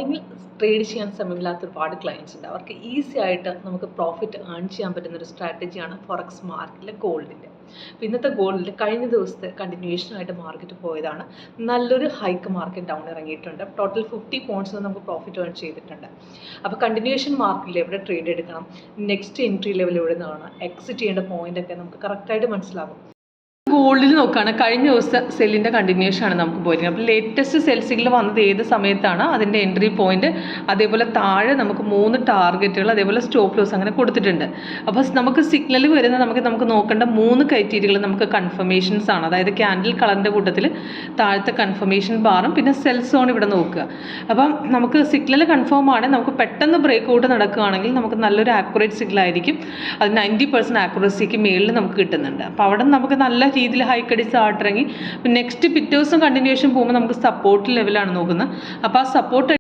മോർണിംഗിൽ ട്രേഡ് ചെയ്യാൻ സമയമില്ലാത്ത ഒരുപാട് ക്ലയൻസ് ഉണ്ട്. അവർക്ക് ഈസി ആയിട്ട് നമുക്ക് പ്രോഫിറ്റ് ഏൺ ചെയ്യാൻ പറ്റുന്നൊരു സ്ട്രാറ്റജിയാണ് ഫോറക്സ് മാർക്കറ്റിലെ ഗോൾഡിൻ്റെ. അപ്പോൾ ഇന്നത്തെ ഗോൾഡിൽ കഴിഞ്ഞ ദിവസത്തെ കണ്ടിന്യൂഷനായിട്ട് മാർക്കറ്റ് പോയതാണ്. നല്ലൊരു ഹൈക്ക് മാർക്കറ്റ് ഡൗൺ ഇറങ്ങിയിട്ടുണ്ട്. ടോട്ടൽ 50 പോയിന്റ്സ് നമുക്ക് പ്രോഫിറ്റ് ഏൺ ചെയ്തിട്ടുണ്ട്. അപ്പോൾ കണ്ടിന്യൂഷൻ മാർക്കറ്റിൽ എവിടെ ട്രേഡ് എടുക്കണം, നെക്സ്റ്റ് എൻട്രി ലെവൽ എവിടെ നിന്നാണ്, എക്സിറ്റ് ചെയ്യേണ്ട പോയിന്റ് ഒക്കെ നമുക്ക് കറക്റ്റായിട്ട് മനസ്സിലാകും. ഗോൾഡിൽ നോക്കുകയാണ് കഴിഞ്ഞ ദിവസം സെല്ലിൻ്റെ കണ്ടിന്യൂഷൻ ആണ് നമുക്ക് പോയിരിക്കുന്നത്. അപ്പോൾ ലേറ്റസ്റ്റ് സെൽ സിഗ്നൽ വന്നത് ഏത് സമയത്താണ്, അതിൻ്റെ എൻട്രി പോയിന്റ്, അതേപോലെ താഴെ നമുക്ക് 3 ടാർഗറ്റുകൾ, അതേപോലെ സ്റ്റോപ്പ് ലോസ് അങ്ങനെ കൊടുത്തിട്ടുണ്ട്. അപ്പോൾ നമുക്ക് സിഗ്നൽ വരുന്ന നമുക്ക് നോക്കേണ്ട 3 ക്രൈറ്റീരിയകൾ നമുക്ക് കൺഫർമേഷൻസ് ആണ്. അതായത് ക്യാൻഡിൽ കളറിൻ്റെ കൂട്ടത്തിൽ താഴത്തെ കൺഫർമേഷൻ ബാറും പിന്നെ സെൽ സോൺ ഇവിടെ നോക്കുക. അപ്പം നമുക്ക് സിഗ്നൽ കൺഫേം ആണെങ്കിൽ നമുക്ക് പെട്ടെന്ന് ബ്രേക്ക് ഔട്ട് നടക്കുകയാണെങ്കിൽ നമുക്ക് നല്ലൊരു ആക്യുറേറ്റ് സിഗ്നൽ ആയിരിക്കും. അത് 90% ആക്യുറസിക്ക് മേളിൽ നമുക്ക് കിട്ടുന്നുണ്ട്. അപ്പോൾ അവിടെ നമുക്ക് നല്ല രീതിയിൽ ഹൈക്കടി ചാർട്ട് ഇറങ്ങി നെക്സ്റ്റ് പിറ്റേ ദിവസം കണ്ടിന്യൂഷൻ പോകുമ്പോൾ നമുക്ക് സപ്പോർട്ട് ലെവലാണ് നോക്കുന്നത്. അപ്പോൾ ആ സപ്പോർട്ട്